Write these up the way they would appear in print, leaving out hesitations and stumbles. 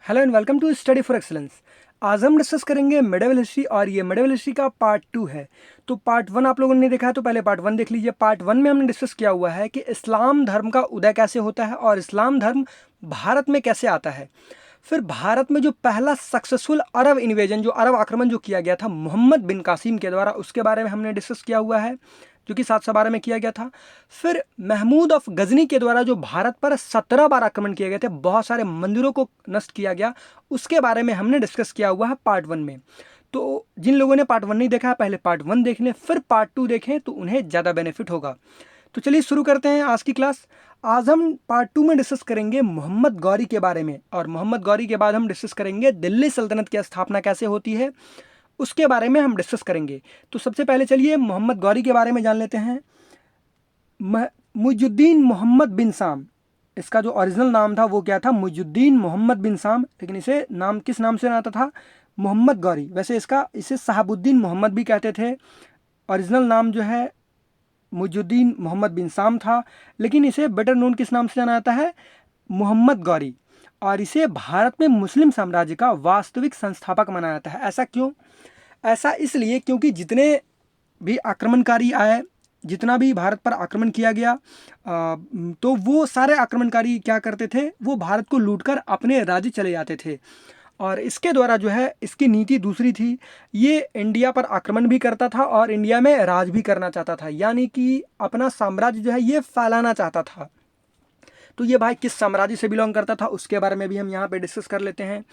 Hello and welcome to study for excellence. आज हम discuss करेंगे मेडिवल हिस्ट्री और ये मेडिवल हिस्ट्री का पार्ट 2 है। तो पार्ट 1 आप लोगों ने देखा है तो पहले पार्ट 1 देख लीजिए। पार्ट 1 में हमने डिस्कस किया हुआ है कि इस्लाम धर्म का उदय कैसे होता है और इस्लाम धर्म भारत में कैसे आता है। फिर भारत में जो पहला सक्सेसफुल अरब इन्वेजन, जो अरब आक्रमण जो किया गया था मोहम्मद बिन कासिम के द्वारा, उसके बारे में हमने डिस्कस किया हुआ है, जो कि 712 में किया गया था। फिर महमूद ऑफ गजनी के द्वारा जो भारत पर 17 बार आक्रमण किए गए थे, बहुत सारे मंदिरों को नष्ट किया गया, उसके बारे में हमने डिस्कस किया हुआ है पार्ट 1 में। तो जिन लोगों ने पार्ट 1 नहीं देखा है पहले पार्ट 1 देख लें, फिर पार्ट 2 देखें तो उन्हें ज़्यादा बेनिफिट होगा। तो चलिए शुरू करते हैं आज की क्लास। आज हम पार्ट 2 में डिस्कस करेंगे मोहम्मद गौरी के बारे में, और मोहम्मद गौरी के बाद हम डिस्कस करेंगे दिल्ली सल्तनत की स्थापना कैसे होती है, उसके बारे में हम डिस्कस करेंगे। तो सबसे पहले चलिए मोहम्मद गौरी के बारे में जान लेते हैं। मुइजुद्दीन मोहम्मद बिन साम, इसका जो ओरिजिनल नाम था वो क्या था? मुइजुद्दीन मोहम्मद बिन साम, लेकिन इसे नाम किस नाम से आता था? मोहम्मद गौरी। वैसे इसे शहाबुद्दीन मोहम्मद भी कहते थे। ओरिजिनल नाम जो है मुइजुद्दीन मोहम्मद बिन साम था, लेकिन इसे बेटर नोन किस नाम से जाना जाता है? मोहम्मद गौरी। और इसे भारत में मुस्लिम साम्राज्य का वास्तविक संस्थापक माना जाता है। ऐसा क्यों? ऐसा इसलिए क्योंकि जितने भी आक्रमणकारी आए, जितना भी भारत पर आक्रमण किया गया, तो वो सारे आक्रमणकारी क्या करते थे? वो भारत को लूटकर अपने राज्य चले जाते थे। और इसके द्वारा जो है इसकी नीति दूसरी थी। ये इंडिया पर आक्रमण भी करता था और इंडिया में राज भी करना चाहता था, यानी कि अपना साम्राज्य जो है ये फैलाना चाहता था। तो ये भाई किस साम्राज्य से बिलोंग करता था उसके बारे में भी हम यहाँ पे डिस्कस कर लेते हैं।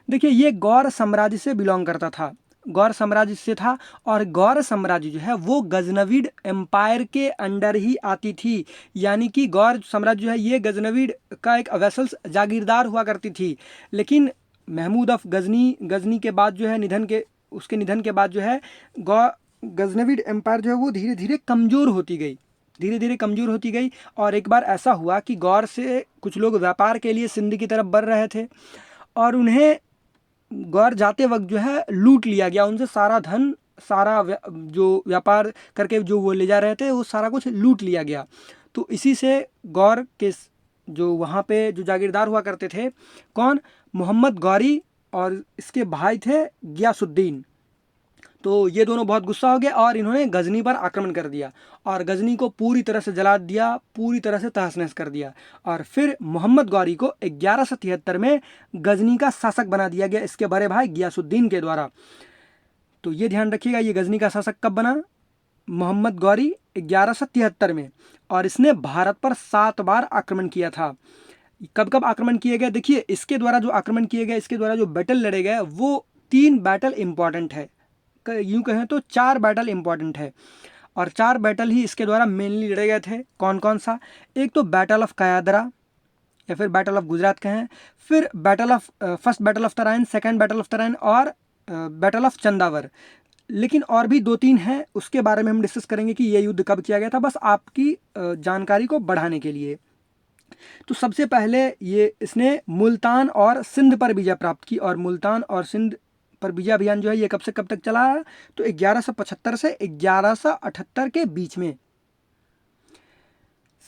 देखिए, ये गौर साम्राज्य से बिलोंग करता था, गौर साम्राज्य से था। और गौर साम्राज्य जो है वो गजनवीड एम्पायर के अंडर ही आती थी, यानी कि गौर साम्राज्य जो है ये गजनवीड का एक वेसल्स जागीरदार हुआ करती थी। लेकिन महमूद ऑफ गजनी के बाद जो है उसके निधन के बाद जो है गजनवीड एम्पायर जो है वो धीरे धीरे कमज़ोर होती गई, धीरे धीरे कमज़ोर होती गई। और एक बार ऐसा हुआ कि गौर से कुछ लोग व्यापार के लिए सिंध की तरफ बढ़ रहे थे, और उन्हें गौर जाते वक्त जो है लूट लिया गया, उनसे सारा धन, जो व्यापार करके जो वो ले जा रहे थे वो सारा कुछ लूट लिया गया। तो इसी से गौर के जो वहाँ पे जो जागीरदार हुआ करते थे, कौन? मोहम्मद गौरी और इसके भाई थे गियासुद्दीन। तो ये दोनों बहुत गुस्सा हो गए और इन्होंने गजनी पर आक्रमण कर दिया और गजनी को पूरी तरह से जला दिया, पूरी तरह से तहस नहस कर दिया। और फिर मोहम्मद गौरी को 1173 में गजनी का शासक बना दिया गया इसके बड़े भाई गियासुद्दीन के द्वारा। तो ये ध्यान रखिएगा, ये गजनी का शासक कब बना? मोहम्मद गौरी 1173 में। और इसने भारत पर 7 बार आक्रमण किया था। कब कब आक्रमण किए गए? देखिए, इसके द्वारा जो आक्रमण किए गए, इसके द्वारा जो बैटल लड़े गए, वो 3 बैटल इंपॉर्टेंट है। यूँ कहें तो 4 बैटल इंपॉर्टेंट है, और 4 बैटल ही इसके द्वारा मेनली लड़े गए थे। कौन कौन सा? एक तो बैटल ऑफ कयादरा, या फिर बैटल ऑफ गुजरात कहें, फिर first battle of Tarain, second battle of Tarain, और बैटल ऑफ चंदावर। लेकिन और भी 2-3 हैं, उसके बारे में हम डिस्कस करेंगे कि ये युद्ध कब किया गया था, बस आपकी जानकारी को बढ़ाने के लिए। तो सबसे पहले ये इसने मुल्तान और सिंध पर विजय प्राप्त की, और मुल्तान और सिंध पर विजय अभियान जो है ये कब से कब तक चला है? तो 1175 से 1178 के बीच में।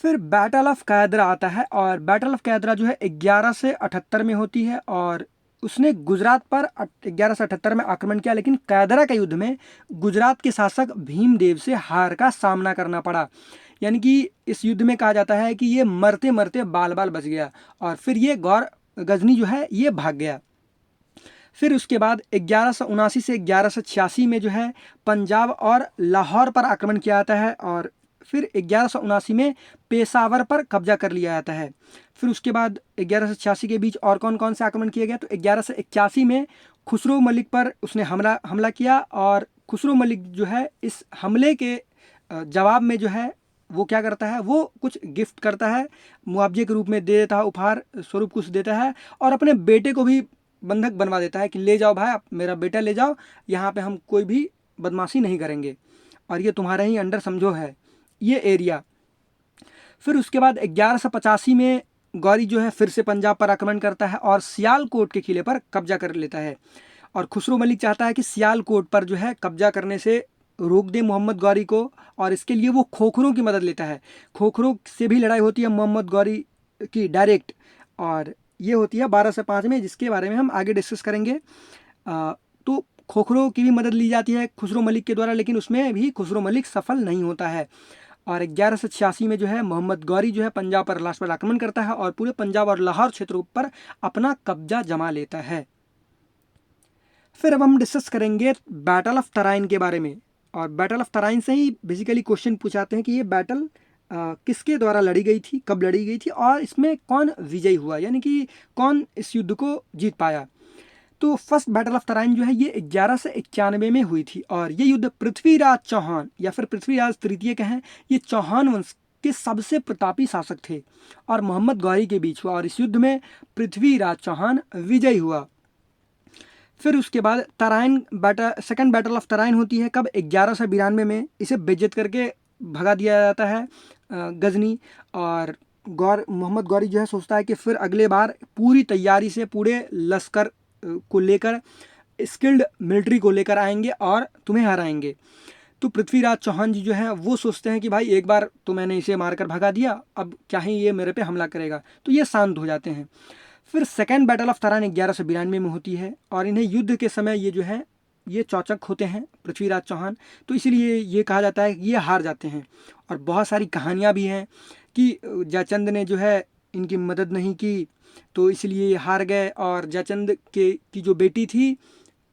फिर बैटल ऑफ कैदरा आता है, और बैटल ऑफ कैदरा जो है 11 से 78 में होती है, और उसने गुजरात पर 11 से 78 में आक्रमण किया। लेकिन कैदरा के युद्ध में गुजरात के शासक भीमदेव से हार का सामना करना पड़ा, यानी कि इस युद्ध में कहा जाता है कि ये मरते मरते बाल बाल बच गया, और फिर ये गजनी जो है ये भाग गया। फिर उसके बाद 1179 से 1186 में जो है पंजाब और लाहौर पर आक्रमण किया जाता है, और फिर 1179 में पेशावर पर कब्जा कर लिया जाता है। फिर उसके बाद 1186 के बीच और कौन कौन से आक्रमण किए गए? तो 1181 में खुसरो मलिक पर उसने हमला किया, और खुसरो मलिक जो है इस हमले के जवाब में जो है वो क्या करता है? वो कुछ गिफ्ट करता है, मुआवजे के रूप में दे देता है, उपहार स्वरूप कुछ देता है, और अपने बेटे को भी बंधक बनवा देता है कि ले जाओ भाई, आप मेरा बेटा ले जाओ, यहाँ पे हम कोई भी बदमाशी नहीं करेंगे, और ये तुम्हारे ही अंडर समझो है ये एरिया। फिर उसके बाद 1185 में गौरी जो है फिर से पंजाब पर आक्रमण करता है और सियालकोट के किले पर कब्जा कर लेता है। और खुसरो मलिक चाहता है कि सियालकोट पर जो है कब्जा करने से रोक दे मोहम्मद गौरी को, और इसके लिए वो खोखरों की मदद लेता है। खोखरों से भी लड़ाई होती है मोहम्मद गौरी की डायरेक्ट, और ये होती है 12 से 5 में, जिसके बारे में हम आगे डिस्कस करेंगे। तो खोखरो की भी मदद ली जाती है खुसरो मलिक के द्वारा, लेकिन उसमें भी खुसरो मलिक सफल नहीं होता है। और 1186 में जो है मोहम्मद गौरी जो है पंजाब पर लास्ट पर आक्रमण करता है और पूरे पंजाब और लाहौर क्षेत्रों पर अपना कब्जा जमा लेता है। फिर अब हम डिस्कस करेंगे बैटल ऑफ तराइन के बारे में। और बैटल ऑफ तराइन से ही बेसिकली क्वेश्चन पूछाते हैं कि ये बैटल किसके द्वारा लड़ी गई थी, कब लड़ी गई थी और इसमें कौन विजयी हुआ, यानी कि कौन इस युद्ध को जीत पाया। तो फर्स्ट बैटल ऑफ तराइन जो है ये 1191 में हुई थी और ये युद्ध पृथ्वीराज चौहान या फिर पृथ्वीराज तृतीय कहें, ये चौहान वंश के सबसे प्रतापी शासक थे और मोहम्मद गौरी के बीच हुआ और इस युद्ध में पृथ्वीराज चौहान विजयी हुआ। फिर उसके बाद Tarain second battle of Tarain होती है कब, 1192 में। इसे बेइज्जत करके भगा दिया जाता है गजनी। और मोहम्मद गौरी जो है सोचता है कि फिर अगले बार पूरी तैयारी से पूरे लश्कर को लेकर, स्किल्ड मिलिट्री को लेकर आएंगे और तुम्हें हराएंगे। तो पृथ्वीराज चौहान जी जो है वो सोचते हैं कि भाई एक बार तो मैंने इसे मारकर भगा दिया, अब क्या ही ये मेरे पे हमला करेगा, तो ये शांत हो जाते हैं। फिर सेकेंड बैटल ऑफ तराइन 1192 में होती है और इन्हें युद्ध के समय ये जो है ये चौचक होते हैं पृथ्वीराज चौहान, तो इसीलिए ये कहा जाता है कि ये हार जाते हैं। और बहुत सारी कहानियाँ भी हैं कि जयचंद ने जो है इनकी मदद नहीं की तो इसलिए हार गए, और जयचंद की जो बेटी थी,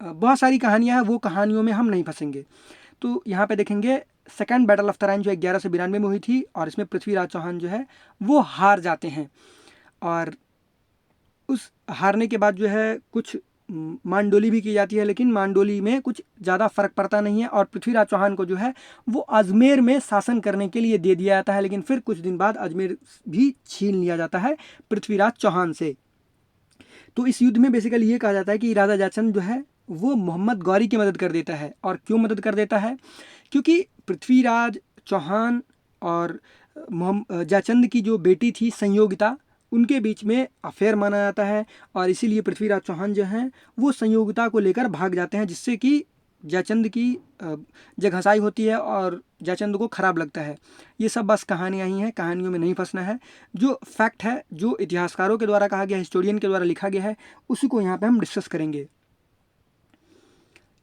बहुत सारी कहानियाँ हैं, वो कहानियों में हम नहीं फंसेंगे। तो यहाँ पे देखेंगे सेकंड बैटल ऑफ तराइन जो 1192 में हुई थी और इसमें पृथ्वीराज चौहान जो है वो हार जाते हैं। और उस हारने के बाद जो है कुछ मांडोली भी की जाती है, लेकिन मांडोली में कुछ ज़्यादा फर्क पड़ता नहीं है और पृथ्वीराज चौहान को जो है वो अजमेर में शासन करने के लिए दे दिया जाता है, लेकिन फिर कुछ दिन बाद अजमेर भी छीन लिया जाता है पृथ्वीराज चौहान से। तो इस युद्ध में बेसिकली ये कहा जाता है कि राजा जयचंद जो है वो मोहम्मद गौरी की मदद कर देता है। और क्यों मदद कर देता है, क्योंकि पृथ्वीराज चौहान और जयचंद की जो बेटी थी संयोगिता, उनके बीच में अफेयर माना जाता है और इसीलिए पृथ्वीराज चौहान जो हैं वो संयोगिता को लेकर भाग जाते हैं, जिससे कि जयचंद की जगहसाई होती है और जयचंद को खराब लगता है। ये सब बस कहानियाँ ही हैं, कहानियों में नहीं फंसना है। जो फैक्ट है, जो इतिहासकारों के द्वारा कहा गया, हिस्टोरियन के द्वारा लिखा गया है, उसी को यहाँ पे हम डिस्कस करेंगे।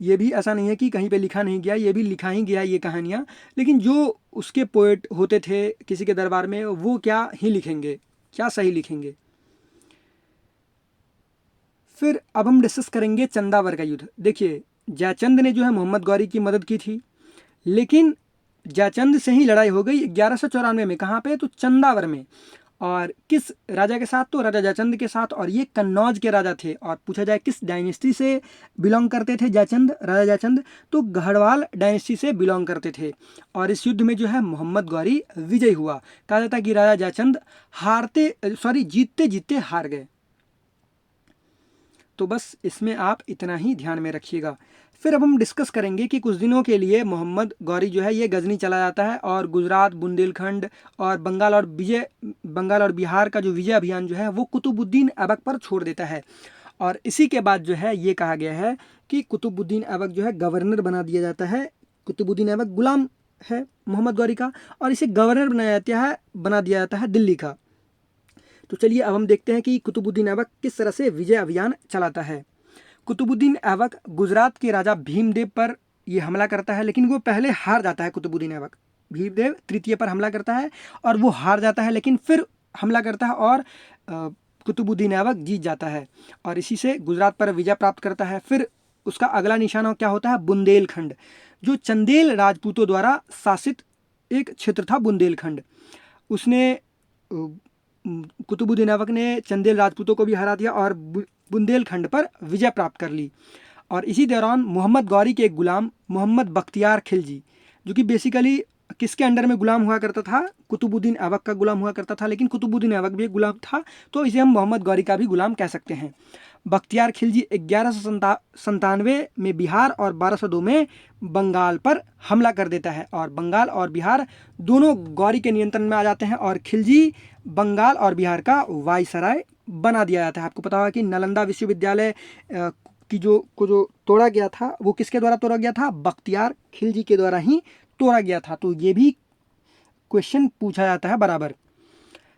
ये भी ऐसा नहीं है कि कहीं पे लिखा नहीं गया, ये भी लिखा ही गया ये कहानियाँ, लेकिन जो उसके पोएट होते थे किसी के दरबार में, वो क्या ही लिखेंगे, क्या सही लिखेंगे। फिर अब हम डिस्कस करेंगे चंदावर का युद्ध। देखिए जयचंद ने जो है मोहम्मद गौरी की मदद की थी, लेकिन जयचंद से ही लड़ाई हो गई 1194 में। कहाँ पे, तो चंदावर में। और किस राजा के साथ, तो राजा जयचंद के साथ, और ये कन्नौज के राजा थे। और पूछा जाए किस डायनेस्टी से बिलोंग करते थे जयचंद, राजा जयचंद, तो गढ़वाल डायनेस्टी से बिलोंग करते थे। और इस युद्ध में जो है मोहम्मद गौरी विजयी हुआ। कहा जाता है कि राजा जयचंद जीतते जीतते हार गए। तो बस इसमें आप इतना ही ध्यान में रखिएगा। फिर अब हम डिस्कस करेंगे कि कुछ दिनों के लिए मोहम्मद गौरी जो है ये गजनी चला जाता है और गुजरात, बुंदेलखंड और बंगाल और बिहार का जो विजय अभियान जो है वो कुतुबुद्दीन ऐबक पर छोड़ देता है। और इसी के बाद जो है ये कहा गया है कि कुतुबुद्दीन ऐबक जो है गवर्नर बना दिया जाता है। कुतुबुद्दीन ऐबक गुलाम है मोहम्मद गौरी का और इसे गवर्नर बना दिया जाता है दिल्ली का। तो चलिए अब हम देखते हैं कि कुतुबुद्दीन ऐबक किस तरह से विजय अभियान चलाता है। कुतुबुद्दीन ऐबक गुजरात के राजा भीमदेव पर ये हमला करता है, लेकिन वो पहले हार जाता है। कुतुबुद्दीन ऐबक भीमदेव तृतीय पर हमला करता है और वो हार जाता है, लेकिन फिर हमला करता है और कुतुबुद्दीन ऐबक जीत जाता है और इसी से गुजरात पर विजय प्राप्त करता है। फिर उसका अगला निशाना क्या होता है, बुंदेलखंड, जो चंदेल राजपूतों द्वारा शासित एक क्षेत्र था बुंदेलखंड। उसने कुतुबुद्दीन ऐबक ने चंदेल राजपूतों को भी हरा दिया और बुंदेलखंड पर विजय प्राप्त कर ली। और इसी दौरान मोहम्मद गौरी के एक गुलाम मोहम्मद बख्तियार खिलजी, जो कि बेसिकली किसके अंडर में गुलाम हुआ करता था, कुतुबुद्दीन ऐबक का गुलाम हुआ करता था, लेकिन कुतुबुद्दीन ऐबक भी एक गुलाम था, तो इसे हम मोहम्मद गौरी का भी गुलाम कह सकते हैं। बख्तियार खिलजी 1197 में बिहार और 1202 में बंगाल पर हमला कर देता है और बंगाल और बिहार दोनों गौरी के नियंत्रण में आ जाते हैं और खिलजी बंगाल और बिहार का वायसराय बना दिया जाता है। आपको पता होगा कि नालंदा विश्वविद्यालय को जो तोड़ा गया था वो किसके द्वारा तोड़ा गया था, बख्तियार खिलजी के द्वारा ही तोड़ा गया था। तो ये भी क्वेश्चन पूछा जाता है बराबर।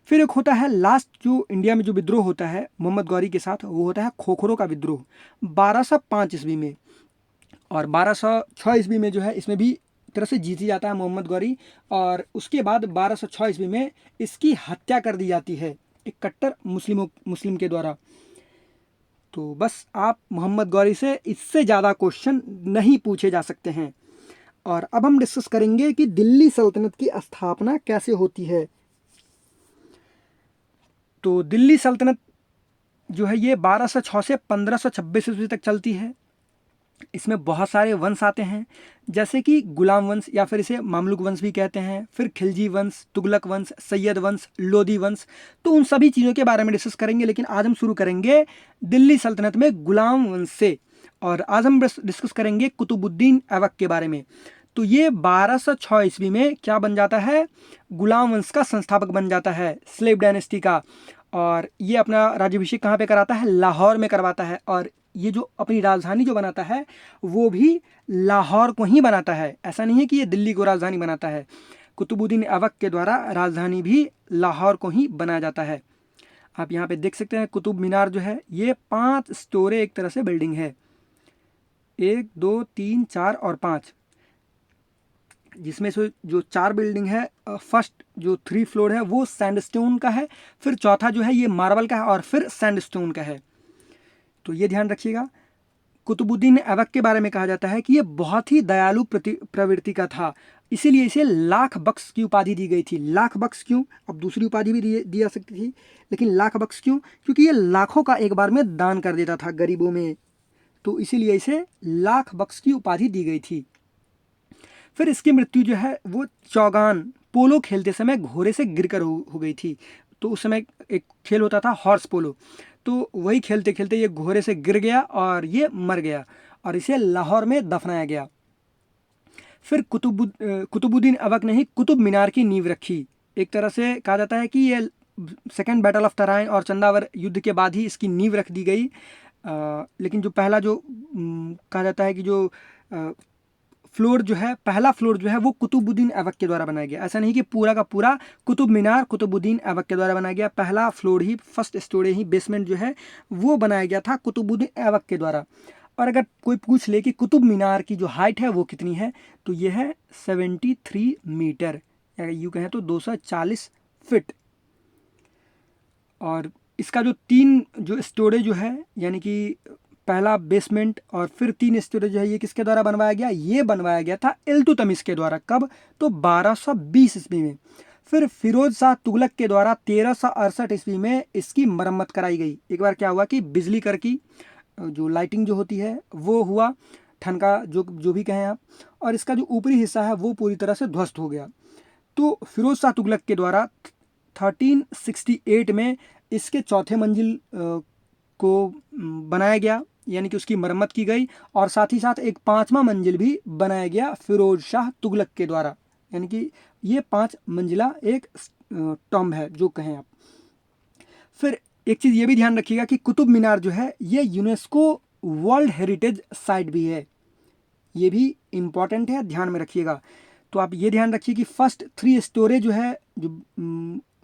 फिर एक होता है लास्ट जो इंडिया में जो विद्रोह होता है मोहम्मद गौरी के साथ, वो होता है खोखरों का विद्रोह 1205 ईस्वी में। और 1206 ईस्वी में जो है इसमें भी तरह से जीती जाता है मोहम्मद गौरी, और उसके बाद 1206 ईस्वी में इसकी हत्या कर दी जाती है एक कट्टर मुस्लिम के द्वारा। तो बस आप मोहम्मद गौरी से इससे ज़्यादा क्वेश्चन नहीं पूछे जा सकते हैं। और अब हम डिस्कस करेंगे कि दिल्ली सल्तनत की स्थापना कैसे होती है। तो दिल्ली सल्तनत जो है ये 1206 से 1526 ईस्वी तक चलती है। इसमें बहुत सारे वंश आते हैं, जैसे कि गुलाम वंश या फिर इसे मामलुक वंश भी कहते हैं, फिर खिलजी वंश, तुगलक वंश, सैयद वंश, लोदी वंश। तो उन सभी चीज़ों के बारे में डिस्कस करेंगे, लेकिन आज हम शुरू करेंगे दिल्ली सल्तनत में गुलाम वंश से। और आज हम डिस्कस करेंगे कुतुबुद्दीन ऐबक के बारे में। तो ये 1206 ईस्वी में क्या बन जाता है, गुलाम वंश का संस्थापक बन जाता है, स्लेव डायनेस्टी का। और ये अपना राज्याभिषेक कहाँ पे कराता है, लाहौर में करवाता है। और ये जो अपनी राजधानी जो बनाता है वो भी लाहौर को ही बनाता है, ऐसा नहीं है कि ये दिल्ली को राजधानी बनाता है। कुतुबुद्दीन ऐबक के द्वारा राजधानी भी लाहौर को ही बनाया जाता है। आप यहाँ पे देख सकते हैं कुतुब मीनार जो है ये 5 स्टोरे एक तरह से बिल्डिंग है, 1 2 3 4 और 5, जिसमें से जो 4 बिल्डिंग है, फर्स्ट जो 3 फ्लोर है वो सैंडस्टोन का है, फिर चौथा जो है ये मार्बल का है और फिर सैंडस्टोन का है। तो ये ध्यान रखिएगा। कुतुबुद्दीन ऐबक के बारे में कहा जाता है कि ये बहुत ही दयालु प्रवृत्ति का था, इसीलिए इसे लाख बख्श की उपाधि दी गई थी। लाख बख्श क्यों, अब दूसरी उपाधि भी दी जा सकती थी, लेकिन लाख बख्श क्यों, क्योंकि ये लाखों का एक बार में दान कर देता था गरीबों में, तो इसीलिए इसे लाख बख्श की उपाधि दी गई थी। फिर इसकी मृत्यु जो है वो चौगान पोलो खेलते समय घोड़े से गिरकर हो गई थी। तो उस समय एक खेल होता था हॉर्स पोलो, तो वही खेलते खेलते ये घोड़े से गिर गया और ये मर गया और इसे लाहौर में दफनाया गया। फिर कुतुबुद्दीन ऐबक ने ही कुतुब मीनार की नींव रखी। एक तरह से कहा जाता है कि ये सेकेंड बैटल ऑफ तराइन और चंदावर युद्ध के बाद ही इसकी नींव रख दी गई। लेकिन जो पहला जो कहा जाता है कि जो फ्लोर जो है, पहला फ्लोर जो है वो कुतुबुद्दीन ऐबक के द्वारा बनाया गया। ऐसा नहीं कि पूरा का पूरा कुतुब मीनार कुतुबुद्दीन ऐबक के द्वारा बनाया गया, पहला फ्लोर ही, फर्स्ट स्टोरी ही, बेसमेंट जो है वो बनाया गया था कुतुबुद्दीन ऐबक के द्वारा। और अगर कोई पूछ ले कि कुतुब मीनार की जो हाइट है वो कितनी है, तो ये है 73 मीटर, या यूँ कहें तो 240 फीट। और इसका जो 3 जो स्टोरेज जो है, यानी कि पहला बेसमेंट और फिर 3 स्टोरेज जो है, ये किसके द्वारा बनवाया गया, ये बनवाया गया था इल्तुतमिश के द्वारा। कब, तो 1220 ईस्वी में। फिर फिरोज शाह तुगलक के द्वारा 1368 ईस्वी में इसकी मरम्मत कराई गई। एक बार क्या हुआ कि बिजली कर की जो लाइटिंग जो होती है वो हुआ, ठनका जो भी कहें आप, और इसका जो ऊपरी हिस्सा है वो पूरी तरह से ध्वस्त हो गया। तो फिरोज शाह तुगलक के द्वारा 1368 में इसके चौथे मंजिल को बनाया गया, यानी कि उसकी मरम्मत की गई, और साथ ही साथ एक 5वां मंजिल भी बनाया गया फिरोज शाह तुगलक के द्वारा। यानी कि ये 5 मंजिला एक टॉम्ब है जो कहें आप। फिर एक चीज़ ये भी ध्यान रखिएगा कि कुतुब मीनार जो है ये यूनेस्को वर्ल्ड हेरिटेज साइट भी है, ये भी इम्पॉर्टेंट है, ध्यान में रखिएगा। तो आप ये ध्यान रखिए कि फर्स्ट 3 स्टोरेज जो है जो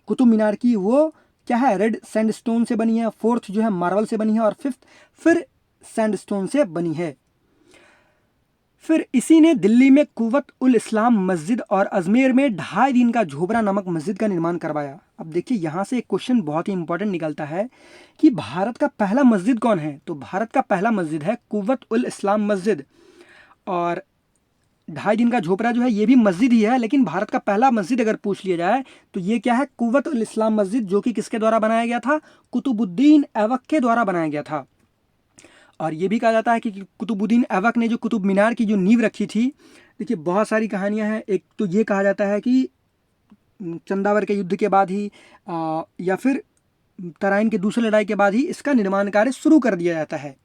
कुतुब मीनार की, वो क्या है, रेड सैंडस्टोन से बनी है, 4th जो है मार्बल से बनी है, और 5th फिर सैंडस्टोन से बनी है। फिर इसी ने दिल्ली में कुव्वत उल इस्लाम मस्जिद और अजमेर में 2.5 दिन का झोपड़ा नामक मस्जिद का निर्माण करवाया। अब देखिए यहाँ से एक क्वेश्चन बहुत ही इंपॉर्टेंट निकलता है कि भारत का पहला मस्जिद कौन है, तो भारत का पहला मस्जिद है कुव्वत उल इस्लाम मस्जिद। और 2.5 दिन का झोपड़ा जो है ये भी मस्जिद ही है, लेकिन भारत का पहला मस्जिद अगर पूछ लिया जाए तो ये क्या है, कुव्वत उल इस्लाम मस्जिद, जो कि किसके द्वारा बनाया गया था, कुतुबुद्दीन ऐबक के द्वारा बनाया गया था। और ये भी कहा जाता है कि कुतुबुद्दीन ऐबक ने जो कुतुब मीनार की जो नींव रखी थी, देखिए बहुत सारी कहानियां हैं। एक तो ये कहा जाता है कि चंदावर के युद्ध के बाद ही या फिर तराइन की दूसरी लड़ाई के बाद ही इसका निर्माण कार्य शुरू कर दिया जाता है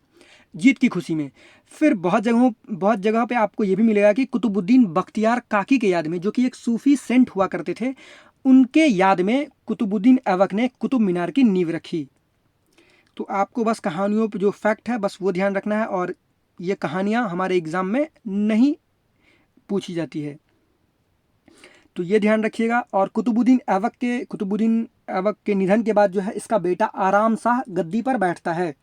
जीत की खुशी में। फिर बहुत जगहों पे आपको ये भी मिलेगा कि कुतुबुद्दीन बख्तियार काकी के याद में, जो कि एक सूफी सेंट हुआ करते थे, उनके याद में कुतुबुद्दीन ऐबक ने कुतुब मीनार की नींव रखी। तो आपको बस कहानियों पे जो फैक्ट है बस वो ध्यान रखना है, और ये कहानियाँ हमारे एग्ज़ाम में नहीं पूछी जाती है। तो ये ध्यान रखिएगा। और कुतुबुद्दीन ऐबक के निधन के बाद जो है इसका बेटा आराम शाह गद्दी पर बैठता है,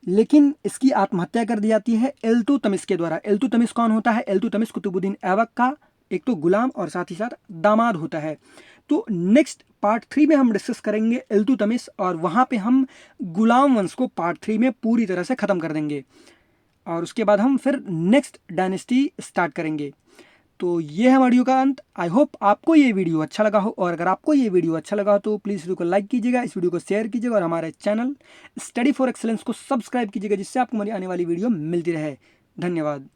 लेकिन इसकी आत्महत्या कर दी जाती है इल्तुतमिश के द्वारा। इल्तुतमिश कौन होता है? इल्तुतमिश कुतुबुद्दीन ऐबक का एक तो गुलाम और साथ ही साथ दामाद होता है। तो नेक्स्ट पार्ट 3 में हम डिस्कस करेंगे इल्तुतमिश, और वहाँ पे हम गुलाम वंश को पार्ट 3 में पूरी तरह से ख़त्म कर देंगे, और उसके बाद हम फिर नेक्स्ट डायनेस्टी स्टार्ट करेंगे। तो ये है वीडियो का अंत। आई होप आपको ये वीडियो अच्छा लगा हो, और अगर आपको ये वीडियो अच्छा लगा हो तो प्लीज़ वीडियो को लाइक कीजिएगा, इस वीडियो को शेयर कीजिएगा, और हमारे चैनल स्टडी फॉर एक्सेलेंस को सब्सक्राइब कीजिएगा, जिससे आपको हमारी आने वाली वीडियो मिलती रहे। धन्यवाद।